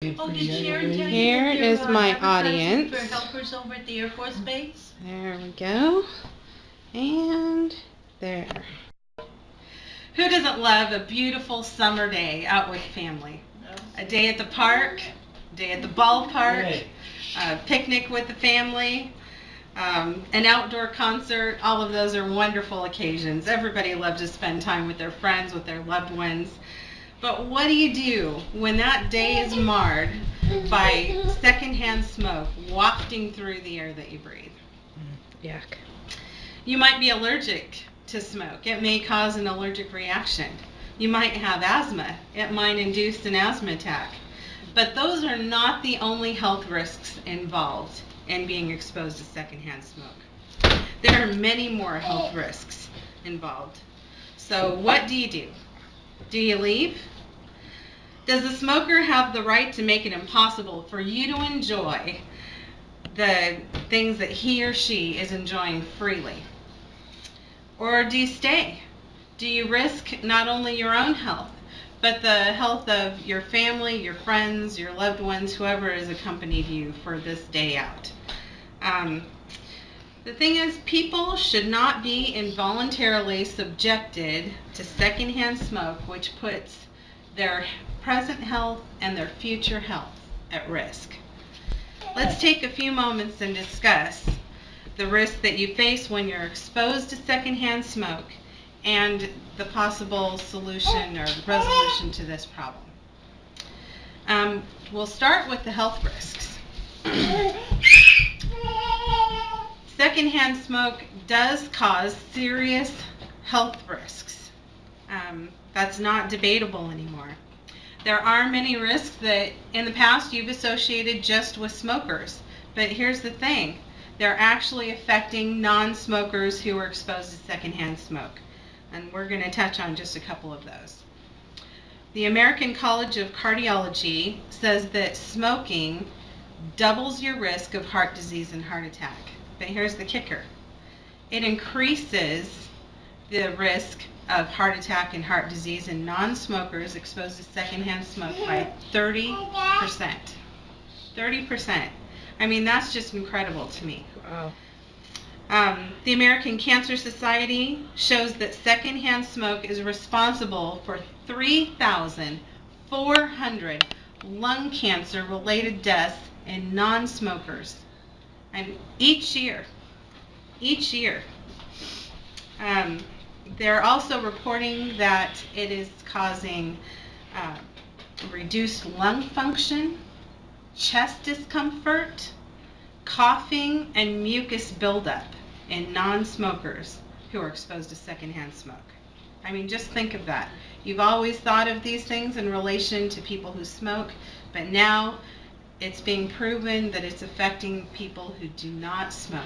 Oh, did Sharon tell you Here that is my advertising audience. for helpers over at the Air Force Base? There we go. And there. Who doesn't love a beautiful summer day out with family? A day at the park, a day at the ballpark, a picnic with the family, an outdoor concert. All of those are wonderful occasions. Everybody loves to spend time with their friends, with their loved ones. But what do you do when that day is marred by secondhand smoke wafting through the air that you breathe? Yuck. You might be allergic to smoke. It may cause an allergic reaction. You might have asthma. It might induce an asthma attack. But those are not the only health risks involved in being exposed to secondhand smoke. There are many more health risks involved. So what do you do? Do you leave? Does the smoker have the right to make it impossible for you to enjoy the things that he or she is enjoying freely? Or do you stay? Do you risk not only your own health, but the health of your family, your friends, your loved ones, whoever has accompanied you for this day out? The thing is, people should not be involuntarily subjected to secondhand smoke, which puts their present health and their future health at risk. Let's take a few moments and discuss the risk that you face when you're exposed to secondhand smoke and the possible solution or resolution to this problem. We'll start with the health risks. Secondhand smoke does cause serious health risks. That's not debatable anymore. There are many risks that in the past you've associated just with smokers, but here's the thing. They're actually affecting non-smokers who are exposed to secondhand smoke, and we're going to touch on just a couple of those. The American College of Cardiology says that smoking doubles your risk of heart disease and heart attack. But here's the kicker. It increases the risk of heart attack and heart disease in non-smokers exposed to secondhand smoke by 30%. 30%. I mean, that's just incredible to me. Wow. The American Cancer Society shows that secondhand smoke is responsible for 3,400 lung cancer-related deaths in non-smokers. And each year. They're also reporting that it is causing reduced lung function, chest discomfort, coughing, and mucus buildup in non-smokers who are exposed to secondhand smoke. I mean, just think of that. You've always thought of these things in relation to people who smoke, but now it's being proven that it's affecting people who do not smoke.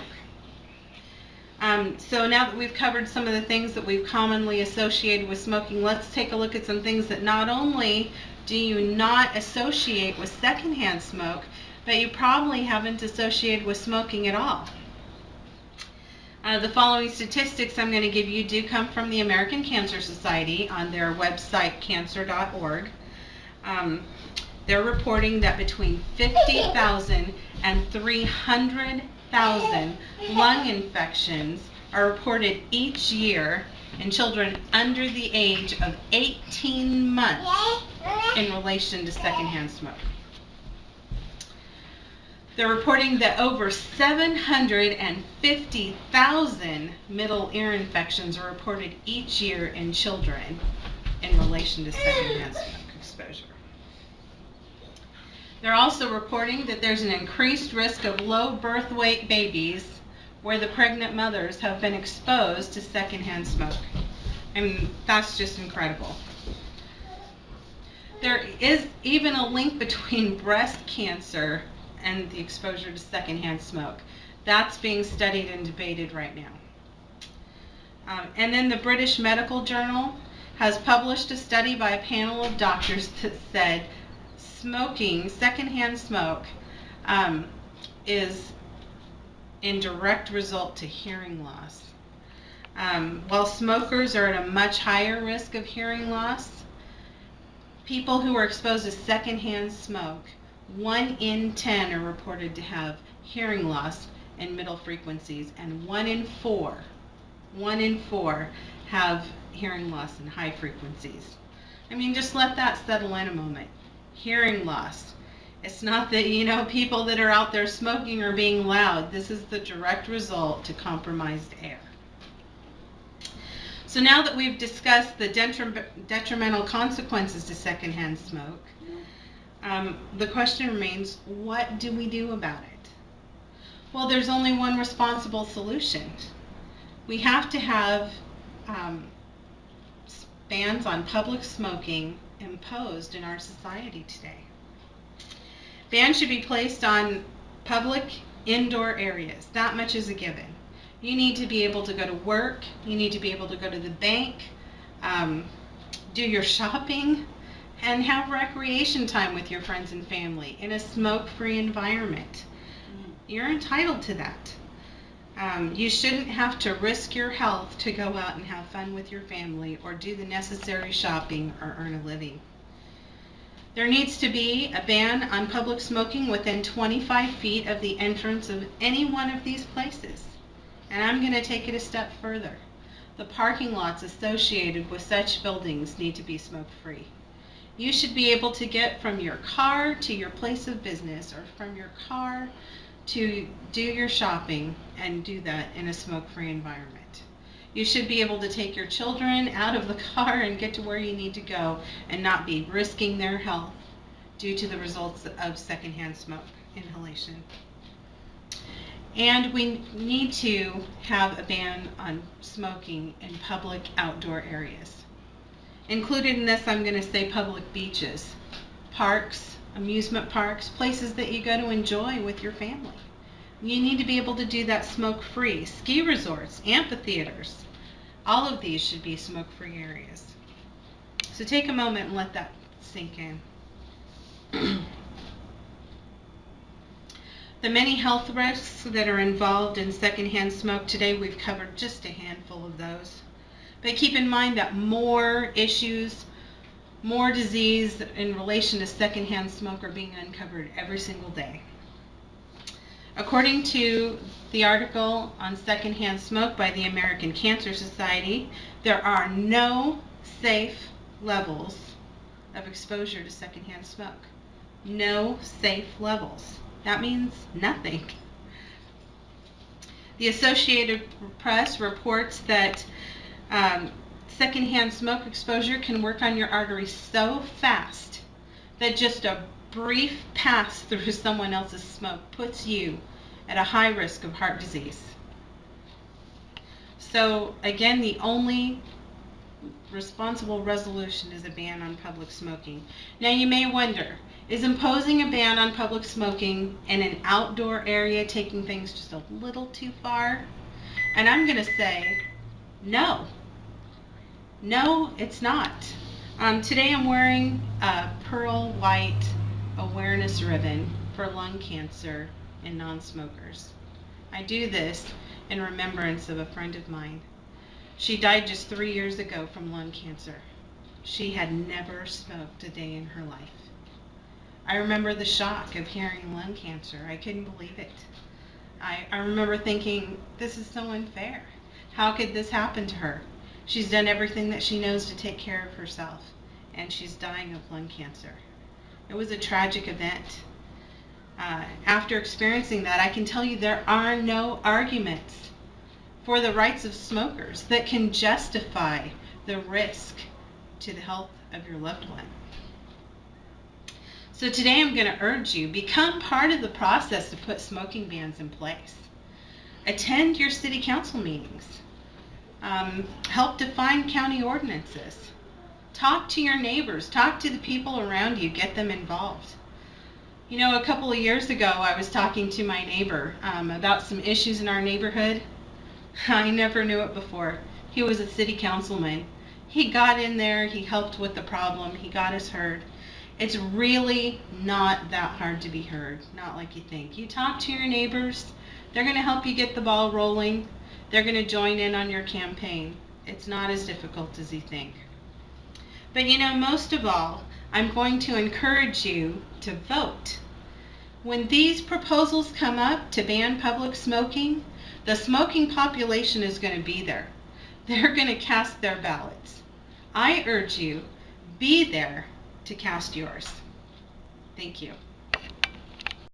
So now that we've covered some of the things that we've commonly associated with smoking, let's take a look at some things that not only do you not associate with secondhand smoke, but you probably haven't associated with smoking at all. The following statistics I'm going to give you do come from the American Cancer Society on their website, cancer.org. They're reporting that between 50,000 and 300,000 lung infections are reported each year in children under the age of 18 months in relation to secondhand smoke. They're reporting that over 750,000 middle ear infections are reported each year in children in relation to secondhand smoke exposure. They're also reporting that there's an increased risk of low birth weight babies where the pregnant mothers have been exposed to secondhand smoke. I mean, that's just incredible. There is even a link between breast cancer and the exposure to secondhand smoke. That's being studied and debated right now. And then the British Medical Journal has published a study by a panel of doctors that said smoking, secondhand smoke, is in direct result to hearing loss. While smokers are at a much higher risk of hearing loss, people who are exposed to secondhand smoke 1 in 10 are reported to have hearing loss in middle frequencies, and 1 in 4 have hearing loss in high frequencies. I mean, just let that settle in a moment. Hearing loss. It's not that, people that are out there smoking are being loud. This is the direct result to compromised air. So now that we've discussed the detrimental consequences to secondhand smoke, the question remains, what do we do about it? Well, there's only one responsible solution. We have to have bans on public smoking imposed in our society today. Bans should be placed on public indoor areas. That much is a given. You need to be able to go to work. You need to be able to go to the bank, do your shopping, and have recreation time with your friends and family in a smoke-free environment. You're entitled to that. You shouldn't have to risk your health to go out and have fun with your family or do the necessary shopping or earn a living. There needs to be a ban on public smoking within 25 feet of the entrance of any one of these places. And I'm going to take it a step further. The parking lots associated with such buildings need to be smoke-free. You should be able to get from your car to your place of business, or from your car to do your shopping, and do that in a smoke-free environment. You should be able to take your children out of the car and get to where you need to go and not be risking their health due to the results of secondhand smoke inhalation. And we need to have a ban on smoking in public outdoor areas. Included in this, I'm going to say public beaches, parks, amusement parks, places that you go to enjoy with your family. You need to be able to do that smoke-free. Ski resorts, amphitheaters, all of these should be smoke-free areas. So take a moment and let that sink in. The many health risks that are involved in secondhand smoke today, we've covered just a handful of those. But keep in mind that more issues, more disease in relation to secondhand smoke are being uncovered every single day. According to the article on secondhand smoke by the American Cancer Society, there are no safe levels of exposure to secondhand smoke. No safe levels. That means nothing. The Associated Press reports that secondhand smoke exposure can work on your arteries so fast that just a brief pass through someone else's smoke puts you at a high risk of heart disease. So again, the only responsible resolution is a ban on public smoking. Now you may wonder, is imposing a ban on public smoking in an outdoor area taking things just a little too far? And I'm going to say no. No, it's not. Today I'm wearing a pearl white awareness ribbon for lung cancer in non-smokers. I do this in remembrance of a friend of mine. She died just 3 years ago from lung cancer. She had never smoked a day in her life. I remember the shock of hearing lung cancer. I couldn't believe it. I remember thinking, this is so unfair. How could this happen to her? She's done everything that she knows to take care of herself, and she's dying of lung cancer. It was a tragic event. After experiencing that, I can tell you there are no arguments for the rights of smokers that can justify the risk to the health of your loved one. So today I'm going to urge you, become part of the process to put smoking bans in place. Attend your city council meetings. Help define county ordinances. Talk to your neighbors. Talk to the people around you. Get them involved. You know, a couple of years ago, I was talking to my neighbor about some issues in our neighborhood. I never knew it before. He was a city councilman. He got in there. He helped with the problem. He got us heard. It's really not that hard to be heard, not like you think. You talk to your neighbors. They're going to help you get the ball rolling. They're going to join in on your campaign. It's not as difficult as you think. But you know, most of all, I'm going to encourage you to vote. When these proposals come up to ban public smoking, the smoking population is going to be there. They're going to cast their ballots. I urge you, be there to cast yours. Thank you.